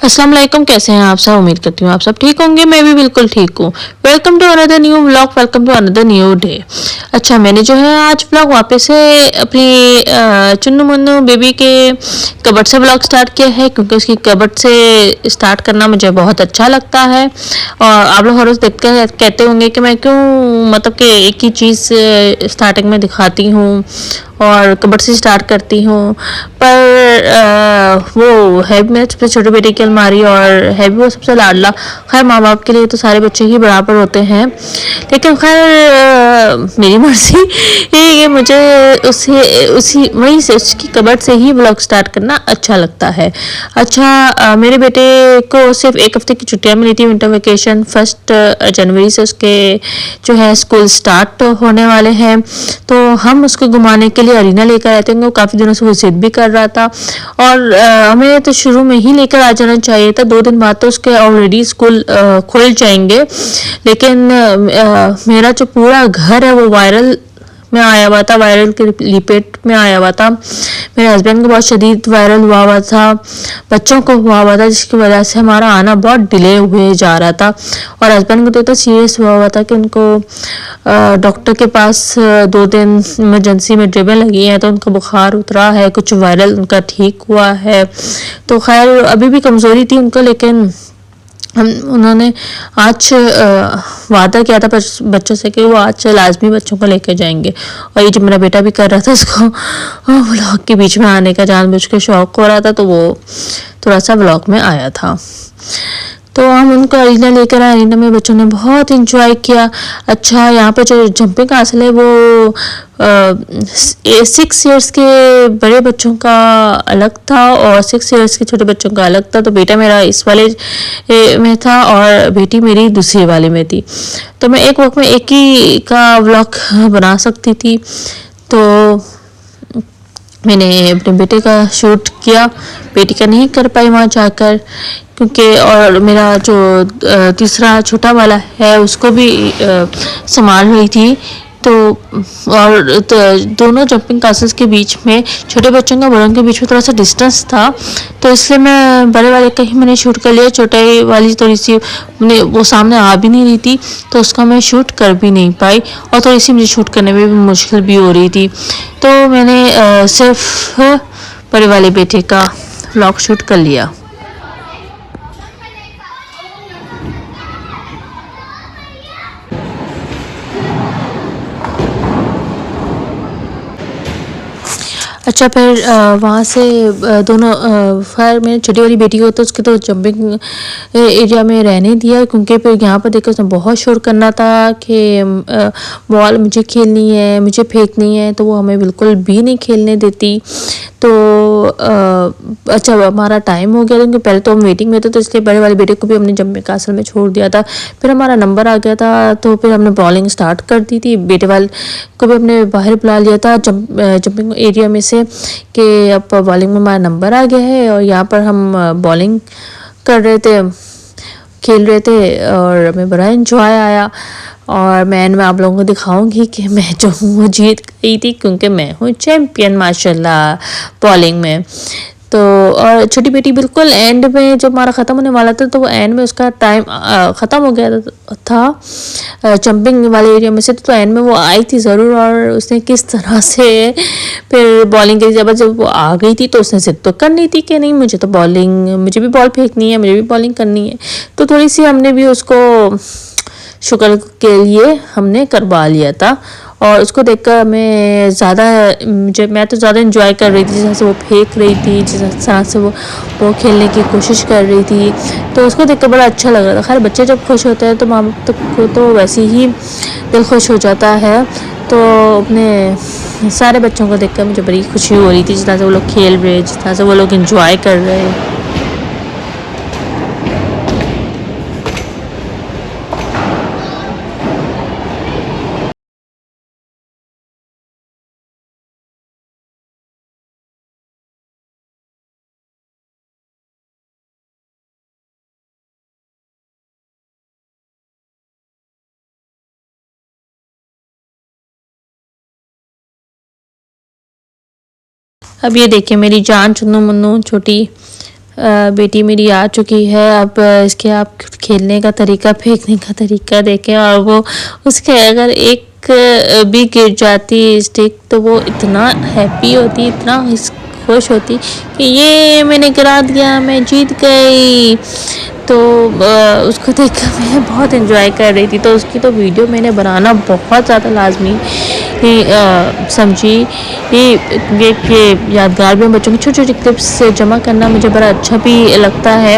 अस्सलाम वालेकुम। कैसे हैं आप सब? उम्मीद करती हूँ आप सब ठीक होंगे। मैं भी बिल्कुल ठीक हूँ। Welcome to another new vlog, welcome to another new day. अच्छा, मैंने जो है आज व्लॉग वापस से अपनी चुन्नू मुन्नू बेबी के कबर्ड से व्लॉग स्टार्ट किया है, क्योंकि उसकी कबर्ड से स्टार्ट करना मुझे बहुत अच्छा लगता है। और आप लोग हर रोज़ देख कर कहते होंगे कि मैं क्यों मतलब कि एक ही चीज़ स्टार्टिंग में दिखाती हूँ और कबर्ड से स्टार्ट करती हूँ। पर वो है भी मेरे सबसे छोटे बेटे की अलमारी और है भी वो सबसे लाडला। खैर, माँ बाप के लिए तो सारे बच्चे ही बराबर होते हैं, लेकिन खैर मेरी मर्जी ये मुझे उसे उसी वहीं से उसकी कबर्ड से ही ब्लॉग स्टार्ट करना अच्छा लगता है। अच्छा, मेरे बेटे को सिर्फ एक हफ्ते की छुट्टियां मिली थी, विंटर वेकेशन। 1 जनवरी से उसके जो है स्कूल स्टार्ट होने वाले हैं, तो हम उसको घुमाने के लिए अरीना लेकर आए थे। वो काफ़ी दिनों से वो जिद भी कर रहा था और हमें तो शुरू में ही लेकर आ जाना चाहिए था। 2 दिन बाद तो उसके ऑलरेडी स्कूल खुल जाएंगे, लेकिन मेरा जो पूरा घर है वो वायरल में आया हुआ था, वायरल के लिपेट में आया हुआ था। मेरे हस्बैंड को बहुत शदीद वायरल हुआ था, बच्चों को हुआ था, जिसकी वजह से हमारा आना बहुत डिले हुए जा रहा था। और हस्बैंड को तो इतना सीरियस हुआ था कि उनको डॉक्टर के पास 2 दिन इमरजेंसी में ड्रिबें लगी हैं, तो उनका बुखार उतरा है, कुछ वायरल उनका ठीक हुआ है। तो खैर अभी भी कमज़ोरी थी उनको, लेकिन उन्होंने आज वादा किया था बच्चों से कि वो आज लाजमी बच्चों को लेकर जाएंगे। और ये जो मेरा बेटा भी कर रहा था, उसको व्लॉग के बीच में आने का जानबूझ के शौक हो रहा था, तो वो थोड़ा सा व्लॉग में आया था। तो हम उनको अरीना लेकर आए। अरीना में बच्चों ने बहुत इंजॉय किया। अच्छा, यहाँ पे जो जंपिंग कासल है वो 6 ईयर्स के बड़े बच्चों का अलग था और 6 ईयर्स के छोटे बच्चों का अलग था। तो बेटा मेरा इस वाले में था और बेटी मेरी दूसरे वाले में थी, तो मैं एक वक्त में एक ही का व्लॉग बना सकती थी। तो मैंने अपने बेटे का शूट किया, बेटी का नहीं कर पाई वहाँ जाकर, क्योंकि और मेरा जो तीसरा छोटा वाला है उसको भी संभाल रही थी। तो और तो दोनों जंपिंग क्लासेस के बीच में छोटे बच्चों का बड़ों के बीच में थोड़ा सा डिस्टेंस था, तो इसलिए मैं बड़े वाले का ही मैंने शूट कर लिया। छोटे वाली थोड़ी सी वो सामने आ भी नहीं रही थी, तो उसका मैं शूट कर भी नहीं पाई और थोड़ी सी मुझे शूट करने में भी मुश्किल भी हो रही थी। तो मैंने सिर्फ बड़े वाले बेटे का व्लॉग शूट कर लिया। अच्छा, फिर वहाँ से दोनों खैर मेरी छोटी वाली बेटी को तो उसके तो जंपिंग एरिया में रहने दिया, क्योंकि फिर यहाँ पर देखकर उसने बहुत शोर करना था कि बॉल मुझे खेलनी है, मुझे फेंकनी है, तो वो हमें बिल्कुल भी नहीं खेलने देती। तो अच्छा, हमारा टाइम हो गया था, क्योंकि पहले तो हम वेटिंग में थे, तो इसलिए बड़े वाले बेटे को भी हमने जंपिंग कासल में छोड़ दिया था। फिर हमारा नंबर आ गया था, तो फिर हमने बॉलिंग स्टार्ट कर दी थी। बेटे वाले को भी हमने बाहर बुला लिया था जंपिंग एरिया में से कि अब बॉलिंग में हमारा नंबर आ गया है और यहाँ पर हम बॉलिंग कर रहे थे, खेल रहे थे और हमें बड़ा एंजॉय आया। और मैं आप लोगों को दिखाऊंगी कि मैं जो हूँ वो जीत गई थी, क्योंकि मैं हूँ चैम्पियन माशाल्लाह बॉलिंग में। तो और छोटी बेटी बिल्कुल एंड में जब हमारा ख़त्म होने वाला था, तो वो एंड में उसका टाइम ख़त्म हो गया था जंपिंग वाले एरिया में से, तो एंड में वो आई थी ज़रूर। और उसने किस तरह से फिर बॉलिंग की जब वो आ गई थी, तो उसने जिद तो करनी थी कि नहीं मुझे मुझे भी बॉल फेंकनी है, मुझे भी बॉलिंग करनी है। तो थोड़ी सी हमने भी उसको शुक्र के लिए हमने करवा लिया था। और उसको देखकर मैं तो ज़्यादा इंजॉय कर रही थी, जिस तरह से वो फेंक रही थी, जिस तरह से वो खेलने की कोशिश कर रही थी, तो उसको देखकर बड़ा अच्छा लग रहा था। खैर, बच्चे जब खुश होते हैं तो माँ बाप को तो वैसे ही दिल खुश हो जाता है। तो अपने सारे बच्चों को देखकर मुझे बड़ी खुशी हो रही थी, जिस तरह से वो लोग खेल रहे, जिस तरह से वो लोग इंजॉय कर रहे। अब ये देखिए मेरी जान चुन्नू मुन्नू छोटी बेटी मेरी आ चुकी है। अब इसके आप खेलने का तरीका, फेंकने का तरीका देखें, और वो उसके अगर एक भी गिर जाती स्टिक तो वो इतना हैप्पी होती, इतना खुश होती कि ये मैंने गिरा दिया, मैं जीत गई। तो उसको देखकर मैं बहुत एंजॉय कर रही थी। तो उसकी तो वीडियो मैंने बनाना बहुत ज़्यादा लाजमी समझी। ये यादगार भी, बच्चों की छोटी छोटी क्लिप्स जमा करना मुझे बड़ा अच्छा भी लगता है।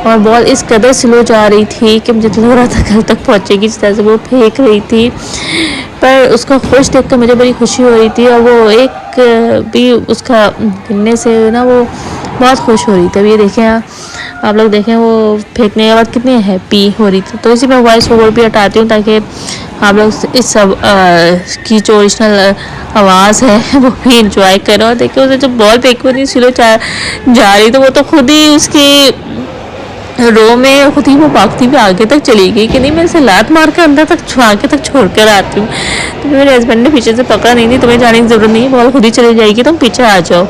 और बॉल इस कदर स्लो जा रही थी कि मुझे लग रहा था घर तक पहुंचेगी, जिस तरह से वो फेंक रही थी। पर उसका खुश देखकर मुझे बड़ी खुशी हो रही थी, और वो एक भी उसका गिरने से ना वो बहुत खुश हो रही थी। अब ये देखें, आप लोग देखें वो फेंकने के बाद कितनी हैप्पी हो रही थी। तो इसी में वॉइस ओवर भी हटाती हूँ ताकि आप लोग इस सब की जो ओरिजिनल आवाज़ है वो भी इंजॉय करें। और देखिए उसे जब बॉल फेंकी हुई स्लो जा रही, तो वो तो खुद ही उसकी रो में खुद ही वो भागती हुई आगे तक चली गई कि नहीं मैं इसे लात मार कर अंदर तक आगे तक छोड़ कर आती हूँ। तो मेरे हस्बैंड ने पीछे से पकड़ा, नहीं तुम्हें जाने की ज़रूरत नहीं है, बॉल खुद ही चली जाएगी, तुम पीछे आ जाओ।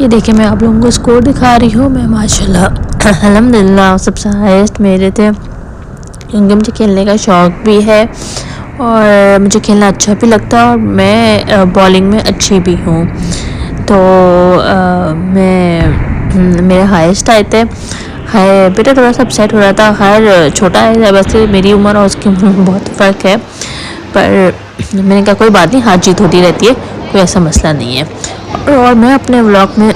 ये देखिए मैं आप लोगों को स्कोर दिखा रही हूँ। मैं माशाल्लाह अल्हम्दुलिल्लाह सबसे हाईएस्ट मेरे थे, क्योंकि मुझे खेलने का शौक़ भी है और मुझे खेलना अच्छा भी लगता है, और मैं बॉलिंग में अच्छी भी हूँ। तो मैं मेरे हाईएस्ट आए थे। हाय बेटा थोड़ा सा अपसेट हो रहा था, खैर छोटा है, वैसे मेरी उम्र और उसकी उम्र में बहुत फ़र्क है, पर मैंने कहा कोई बात नहीं, हार जीत होती रहती है, कोई ऐसा मसला नहीं है। और मैं अपने व्लॉग में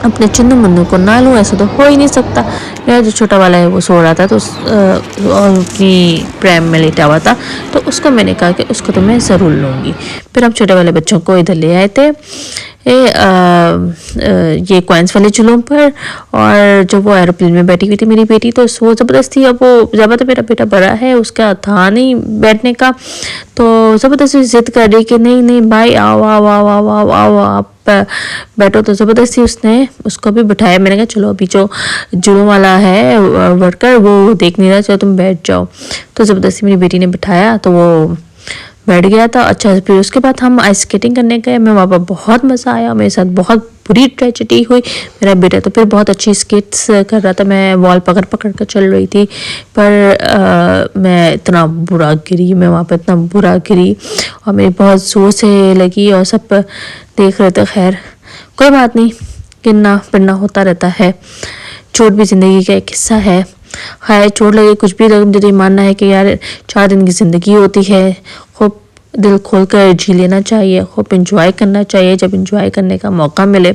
अपने चुन्नू मुन्नू को ना लूँ ऐसा तो हो ही नहीं सकता। मेरा जो छोटा वाला है वो सो रहा था, तो और अपनी प्रैम में लेटा हुआ था, तो उसको मैंने कहा कि उसको तो मैं ज़रूर लूँगी। फिर हम छोटे वाले बच्चों को इधर ले आए थे ये कॉइन्स वाले झूलों पर, और जो वो एरोप्लेन में बैठी हुई थी मेरी बेटी, तो वो ज़बरदस्ती, अब वो ज़्यादा मेरा बेटा बड़ा है, उसका था नहीं बैठने का, तो ज़बरदस्ती जिद कर रही कि नहीं नहीं भाई आओ आओ आओ आओ आओ आओ आप बैठो। तो ज़बरदस्ती उसने उसको भी बिठाया। मैंने कहा चलो अभी जो जुड़ों वाला है वर्कर वो देख नहीं रहा, चलो तुम बैठ जाओ। तो ज़बरदस्ती मेरी बेटी ने बिठाया तो वो बैठ गया था। अच्छा फिर उसके बाद हम आइस स्केटिंग करने गए। मैं वहाँ पर बहुत मज़ा आया, मेरे साथ बहुत बुरी ट्रेजेडी हुई। मेरा बेटा तो फिर बहुत अच्छी स्केट्स कर रहा था, मैं वॉल पकड़ पकड़ कर चल रही थी, पर मैं इतना बुरा गिरी, मैं वहाँ पर इतना बुरा गिरी और मेरी बहुत ज़ोर से लगी और सब देख रहे थे। खैर कोई बात नहीं, गिरना फिरना होता रहता है, चोट भी ज़िंदगी का एक हिस्सा है। खैर चोट लगे कुछ भी लगे, मुझे तो ये मानना है कि यार 4 दिन की ज़िंदगी होती है, खूब दिल खोल कर जी लेना चाहिए, खूब इंजॉय करना चाहिए जब इंजॉय करने का मौका मिले।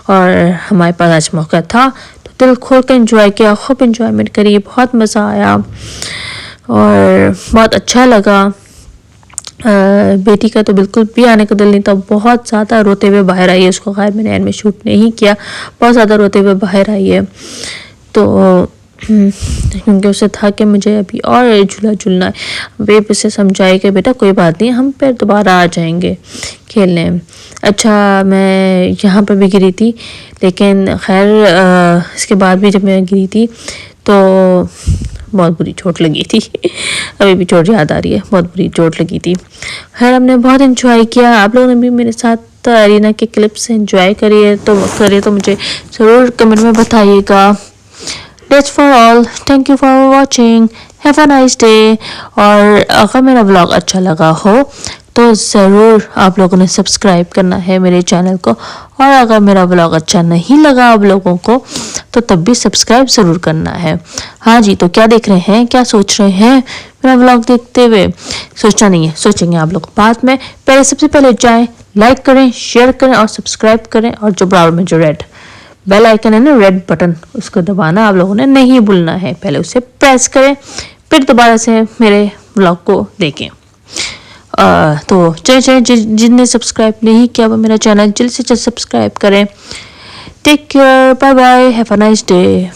और हमारे पास आज मौका था तो दिल खोल कर इंजॉय किया, खूब इंजॉयमेंट करी, बहुत मज़ा आया और बहुत अच्छा लगा। बेटी का तो बिल्कुल भी आने का दिल नहीं था, बहुत ज़्यादा रोते हुए बाहर आई है। उसको खैर मैंने एंड में शूट नहीं किया, बहुत ज़्यादा रोते हुए बाहर आई है। तो क्योंकि उसे था कि मुझे अभी और झूला झूलना है। बेब उसे समझाए कि बेटा कोई बात नहीं, हम फिर दोबारा आ जाएंगे खेलने। अच्छा मैं यहाँ पर भी गिरी थी, लेकिन खैर इसके बाद भी जब मैं गिरी थी तो बहुत बुरी चोट लगी थी अभी भी चोट याद आ रही है, बहुत बुरी चोट लगी थी। खैर हमने बहुत इन्जॉय किया, आप लोगों ने भी मेरे साथ अरीना के क्लिप्स एंजॉय करिए तो मुझे ज़रूर कमेंट में बताइएगा। That's for all. Thank you for watching. Have a nice day. और अगर मेरा व्लॉग अच्छा लगा हो तो ज़रूर आप लोगों ने सब्सक्राइब करना है मेरे चैनल को। और अगर मेरा व्लॉग अच्छा नहीं लगा आप लोगों को तो तब भी सब्सक्राइब ज़रूर करना है। हाँ जी, तो क्या देख रहे हैं, क्या सोच रहे हैं मेरा व्लॉग देखते हुए? सोचना नहीं है, सोचेंगे आप लोग बाद में। पहले सबसे पहले जाएं, लाइक करें, शेयर करें और सब्सक्राइब करें। और जो बराबर में जो रेड बेल आइकन है ना, रेड बटन, उसको दबाना आप लोगों ने नहीं भूलना है। पहले उसे प्रेस करें, फिर दोबारा से मेरे व्लॉग को देखें। तो चले जिनने सब्सक्राइब नहीं किया वो मेरा चैनल जल्द से जल्द सब्सक्राइब करें। Take care, bye bye, have a nice day.